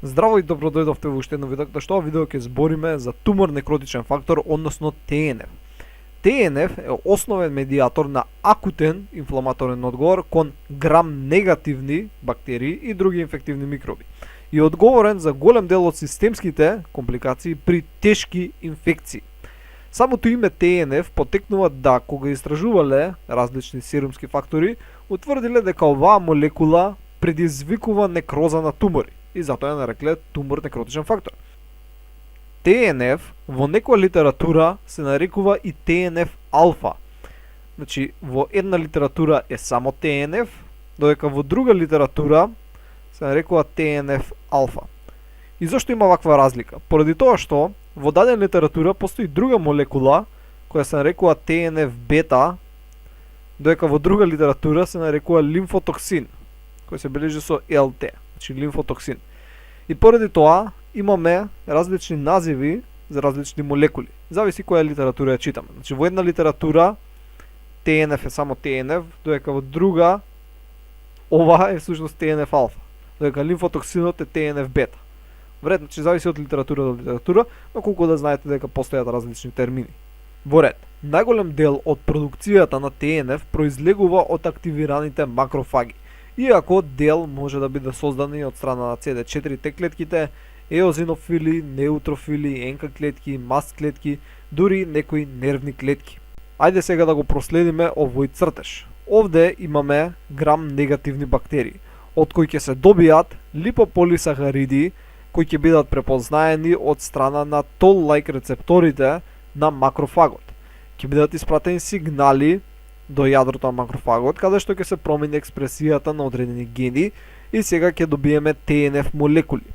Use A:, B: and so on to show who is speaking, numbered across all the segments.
A: Здраво и добро дојдовте во уште едно видео, каде што видео ќе збориме за тумор некротичен фактор, односно ТНФ. ТНФ е основен медиатор на акутен инфламаторен одговор кон грам негативни бактерии и други инфективни микроби. И е одговорен за голем дел од системските компликации при тешки инфекции. Самото име ТНФ потекнува да кога истражувале различни серумски фактори, утврдиле дека оваа молекула предизвикува некроза на тумори и затоа ја нарекле тумор некротичен фактор. ТНФ во некоја литература се нарекува и ТНФ алфа. Значи, во една литература е само ТНФ, додека во друга литература се нарекува ТНФ алфа. И зашто има ваква разлика? Поради тоа што во дадена литература постои друга молекула која се нарекува ТНФ бета, додека во друга литература се нарекува лимфотоксин, кој се бележи со ЛТ, значи лимфотоксин. И поради тоа имаме различни називи за различни молекули. Зависи која литература ја читаме. Значи во една литература ТНФ е само ТНФ, додека во друга ова е всушност ТНФ алфа, додека лимфотоксинот е ТНФ бета. Вредно, че зависи од литература до литература, но колку да знаете дека постојат различни термини. Во ред, најголем дел од продукцијата на ТНФ произлегува од активираните макрофаги. Иако дел може да биде создан и од страна на CD4 Т клетките, еозинофили, неутрофили, НК клетки, маст клетки, дури некои нервни клетки. Ајде сега да го проследиме овој цртеж. Овде имаме грам негативни бактерии, од кои ќе се добијат липополисахариди, кои ќе бидат препознаени од страна на toll-like рецепторите на макрофагот. Ќе бидат испратени сигнали до јадрото на макрофагот, каде што ќе се промени експресијата на одредени гени и сега ќе добиеме ТНФ молекули.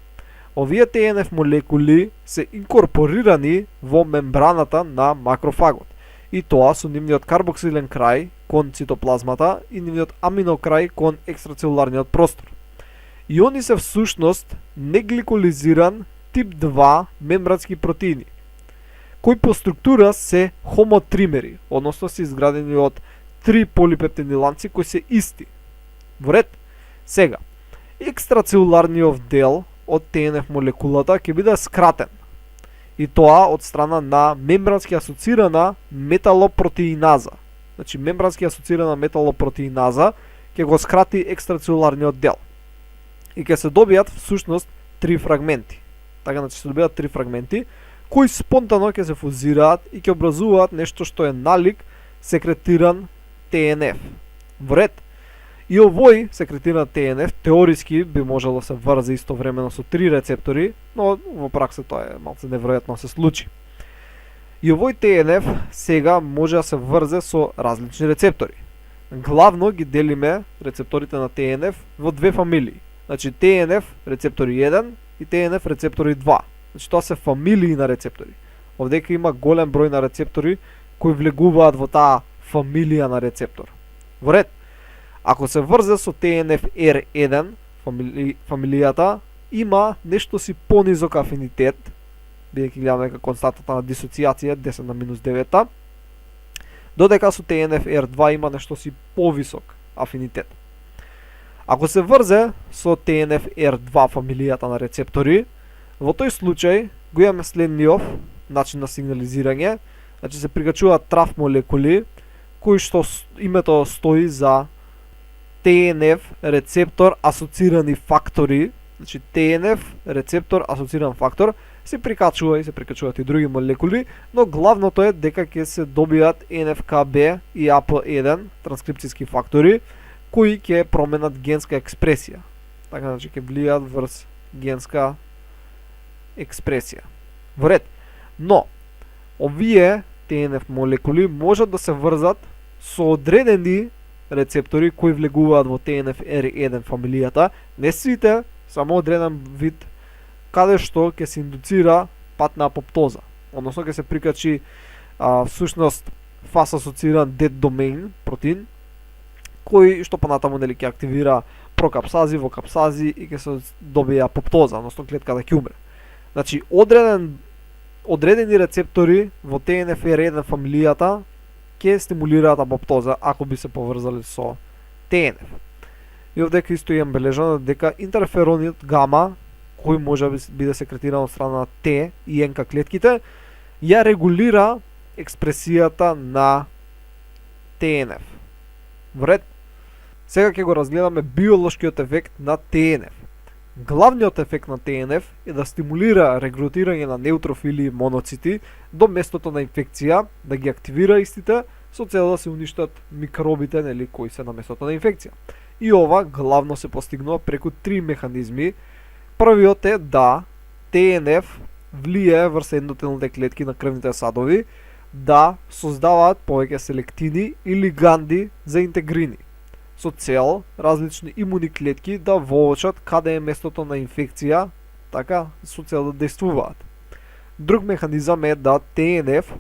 A: Овие ТНФ молекули се инкорпорирани во мембраната на макрофагот, и тоа со нивниот карбоксилен крај кон цитоплазмата и нивниот аминокрај кон екстрацелуларниот простор. И они се всушност негликолизиран тип 2 мембрански протеини, кои по структура се хомотримери, односно се изградени од 3 полипептидни ланци кои се исти. Во ред, сега, екстрацелуларниот дел од ТНФ молекулата ќе биде скратен, и тоа од страна на мембрански асоцирана металопротеиназа. Значи, мембрански асоцирана металопротеиназа ќе го скрати екстрацелуларниот дел и ќе се добијат всушност 3 фрагменти. Така, значи се добијат 3 фрагменти кои спонтано ќе се фузираат и ќе образуваат нешто што е налик секретиран ТНФ. Во ред, и овој секретиран ТНФ теориски би можело да се врзе истовремено со 3 рецептори, но во пракса тоа е малце неверојатно да се случи. И овој ТНФ сега може да се врзе со различни рецептори. Главно ги делиме рецепторите на ТНФ во две фамилии. Значи ТНФ рецептори 1 и ТНФ рецептори 2. Значи тоа се фамилии на рецептори. Овдека има голем број на рецептори кои влегуваат во таа фамилија на рецептор. Во ред, ако се врзе со ТНФ R1, фамилијата има нешто си понизок афинитет, бидејќи гледаме дека константата на дисоциација 10 на минус 9, додека со ТНФ R2 има нешто си повисок афинитет. Ако се врзе со ТНФ R2 фамилијата на рецептори, во тој случај го имаме следниот начин на сигнализирање. Значи се прикачуваат траф молекули кои што името стои за ТНФ рецептор асоцирани фактори. Значи ТНФ рецептор асоциран фактор се прикачува и се прикачуваат и други молекули, но главното е дека ќе се добијат НФКБ и АП1 транскрипцијски фактори кои ќе променат генска експресија. Така, значи ќе влијат врз генска експресија. Во ред, но овие ТНФ молекули можат да се врзат со одредени рецептори кои влегуваат во ТНФ R1 фамилијата, не сите, само одреден вид, каде што ќе се индуцира пат на апоптоза. Односно ќе се прикачи всушност фас асоциран дед домейн протеин, кој што понатаму нели ќе активира прокапсази во капсази и ќе се добие апоптоза, односно клетката ќе умре. Значи, одредени рецептори во ТНФ R1 фамилијата ќе стимулираат апоптоза ако би се поврзали со ТНФ. И овдека исто имам бележано дека интерферонот гама кој може да биде секретиран од страна на Т и НК клетките, ја регулира експресијата на ТНФ. Вред, сега ќе го разгледаме биолошкиот ефект на ТНФ. Главниот ефект на ТНФ е да стимулира регрутирање на неутрофили и моноцити до местото на инфекција, да ги активира истите со цел да се уништат микробите, нели, кои се на местото на инфекција. И ова главно се постигнува преку 3 механизми. Првиот е да ТНФ влијае врз ендотелните клетки на крвните садови да создаваат повеќе селектини и лиганди за интегрини, со цел различни имуни клетки да воочат каде е местото на инфекција, така, со цел да действуваат. Друг механизам е да ТНФ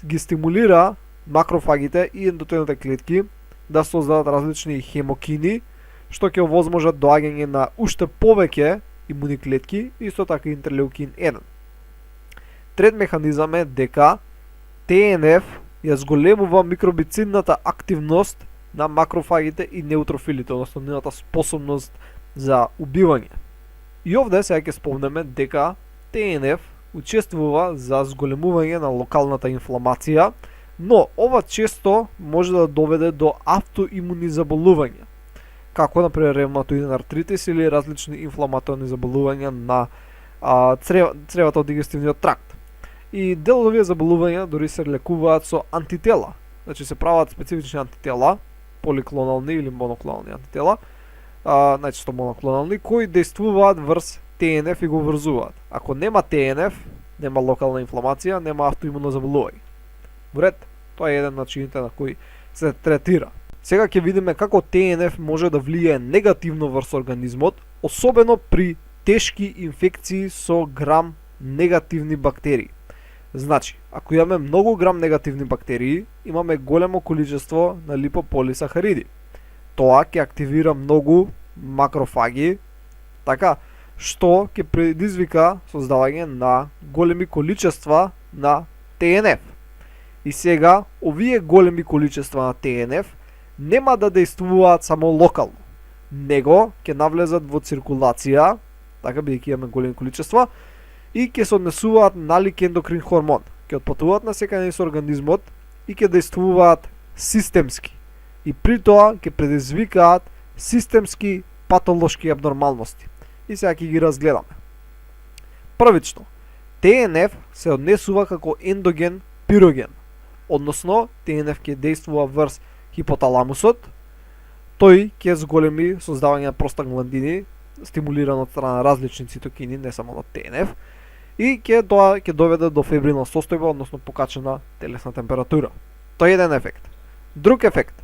A: ги стимулира макрофагите и ендотелните клетки да создадат различни хемокини, што ќе овозможат доаѓање на уште повеќе имуни клетки, исто така интерлеукин 1. Трет механизам е дека ТНФ ја зголемува микробицидната активност на макрофагите и неутрофилите, односно нивната способност за убивање. И овде сега ќе спомнеме дека ТНФ учествува за зголемување на локалната инфламација, но ова често може да доведе до автоимуни заболувања, како например ревматоиден артритис или различни инфламаторни заболувања на цревата од дигестивниот тракт. И дел од овие заболувања дори се лекуваат со антитела. Значи се прават специфични антитела, поликлонални или моноклонални антитела, најчесто моноклонални, кои действуваат врз ТНФ и го врзуваат. Ако нема ТНФ, нема локална инфламација, нема автоимуно заболување. Вред, тоа е еден начините на кој се третира. Сега ќе видиме како ТНФ може да влијае негативно врз организмот, особено при тешки инфекции со грам негативни бактерии. Значи, ако имаме многу грам негативни бактерии, имаме големо количество на липополисахариди. Тоа ќе активира многу макрофаги, така, што ќе предизвика создавање на големи количества на ТНФ. И сега, овие големи количества на ТНФ нема да действуваат само локално, него ќе навлезат во циркулација, така бидејќи имаме големи количества, и ќе се однесуваат налик ендокрин хормон, ќе отпатуваат на секаде со организмот и ќе действуваат системски. И при тоа ќе предизвикаат системски патолошки абнормалности. И сега ќе ги разгледаме. Првично, ТНФ се однесува како ендоген пироген, односно ТНФ ќе действува врз хипоталамусот, тој ќе зголеми создавање на простагландини, стимулиран од страна на различни цитокини, не само на ТНФ, и тоа ќе доведе до фебрилна состојба, односно покачена телесна температура. Тоа е еден ефект. Друг ефект.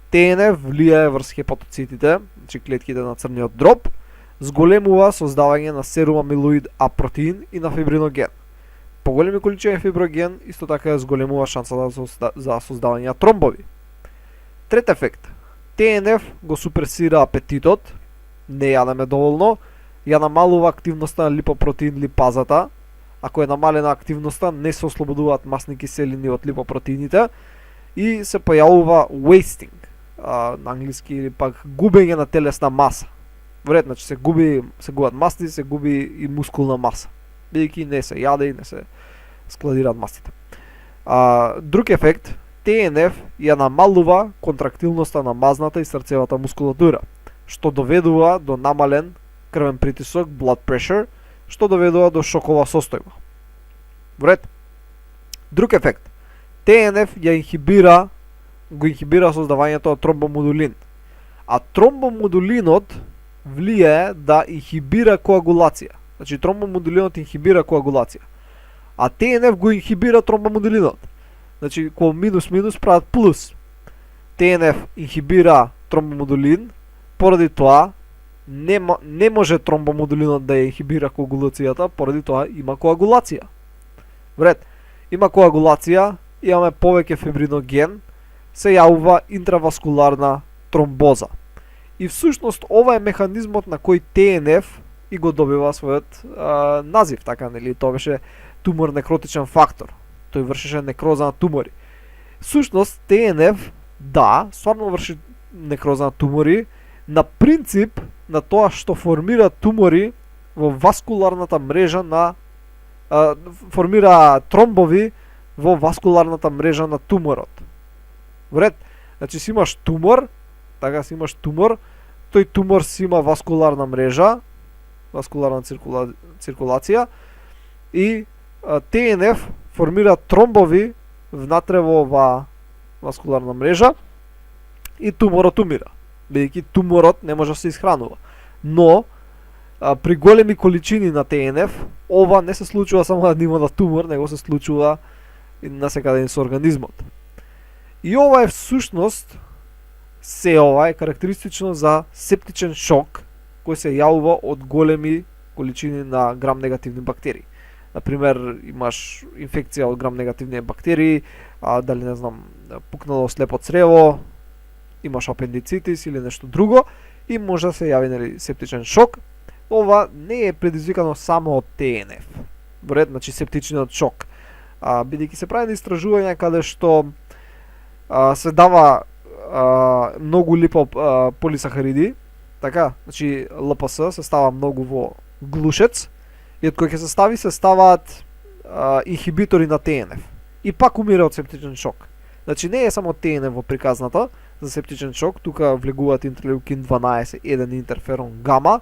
A: ТНФ влијае врз хепатоцитите, значи клетките на црниот дроб, зголемува создавање на серум амилоид А протеин и на фибриноген. Поголеми количини фиброген исто така ја зголемува шансата за создавање на тромбови. Трет ефект. ТНФ го супресира апетитот, не јадеме доволно, ја намалува активноста на липопротеин липазата. Ако е намалена активноста, не се ослободуваат масни киселини од липопротеините и се појавува wasting, на англиски, или пак губење на телесна маса. Веројатно, че се губат масти, се губи и мускулна маса, бидејќи не се јаде и не се складираат мастите. Друг ефект, ТНФ ја намалува контрактилноста на мазната и срцевата мускулатура, што доведува до намален крвен притисок, blood pressure, што доведува до шокова состојба. Вред. Друг ефект. ТНФ го инхибира создавањето од тромбомодулин. А тромбомодулинот влијае да инхибира коагулација. Значи тромбомодулинот инхибира коагулација. А ТНФ го инхибира тромбомодулинот. Значи кога минус прават плюс. ТНФ инхибира тромбомодулин, поради тоа не може тромбомодулинот да ја инхибира коагулацијата, поради тоа има коагулација. Вред, има коагулација, имаме повеќе фибриноген, се јавува интраваскуларна тромбоза. И всушност ова е механизмот на кој ТНФ и го добива својот назив, така нели, тоа беше тумор некротичен фактор. Тој вршеше некроза на тумори. Всушност ТНФ, да, стварно врши некроза на тумори, на принцип на тоа што формира тумори во васкуларната мрежа на формира тромбови во васкуларната мрежа на туморот. Вред, значи си имаш тумор, така си имаш тумор, тој тумор си има васкуларна мрежа, васкуларна циркулација и ТНФ формира тромбови внатре во оваа васкуларна мрежа и туморот умира, бидејќи туморот не може да се исхранува. Но при големи количини на ТНФ, ова не се случува само на ниво на тумор, него се случува и насекаде со организмот. И ова е всушност, се ова е карактеристично за септичен шок кој се јавува од големи количини на грам негативни бактерии. Например, имаш инфекција од грам негативни бактерии, дали не знам, пукнало слепо црево, имаш апендицитис или нешто друго и може да се јави, нели, септичен шок. Ова не е предизвикано само од ТНФ. Вред, значи септичниот шок. Бидејќи се прави истражувања каде што се дава многу липополисахариди, така, значи ЛПС се става многу во глушец и од кој ќе се стави се ставаат инхибитори на ТНФ. И пак умира од септичен шок. Значи не е само ТНФ во приказната за септичен шок, тука влегуваат интерлеукин 12, еден интерферон гама,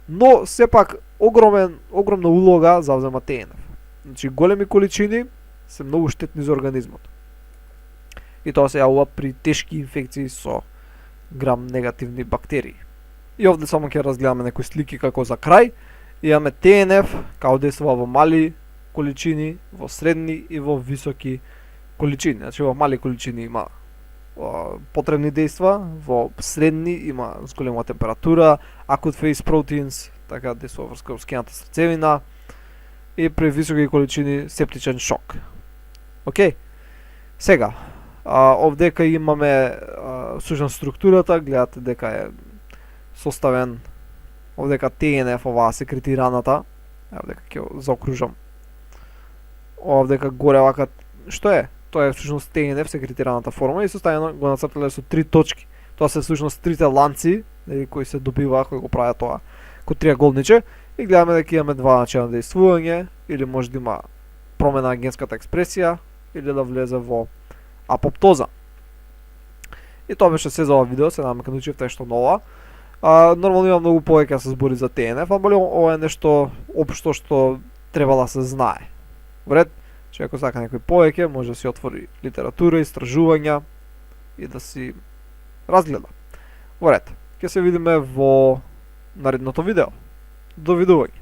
A: но сепак огромна улога завзема ТНФ. Значи големи количини се многу штетни за организмот. И тоа се јавува при тешки инфекции со грам негативни бактерии. И овде само ќе разгледаме некои слики како за крај. Имаме ТНФ, као действува во мали количини, во средни и во високи количини. Значи во мали количини има потребни дејства, во средни има зголема температура, acute phase proteins, така действува врз скената срцевина, и при високи количини септичен шок. Океј? Сега, овдека имаме всушност структурата, гледате дека е составен овдека ТНФ, оваа секретираната, овдека ќе заокружам. Овдека горе вака, што е? Тоа е всушност ТНФ, секретираната форма, и составено го нацртале со 3 точки. Тоа се всушност трите ланци кои се добиваа, кои го прават тоа ко триаголниче, и гледаме дека имаме два начина на действување, или може да има промена на генската експресија, или да влезе во апоптоза. И тоа беше се за ова видео, се надам дека научивте нешто ново. Нормално има многу повеќе да се збори за ТНФ, ама ова е нешто општо што треба да се знае. Вред, че ако сака некој повеќе, може да си отвори литература, истражувања и да си разгледа. Вред, ќе се видиме во наредното видео. Довидување.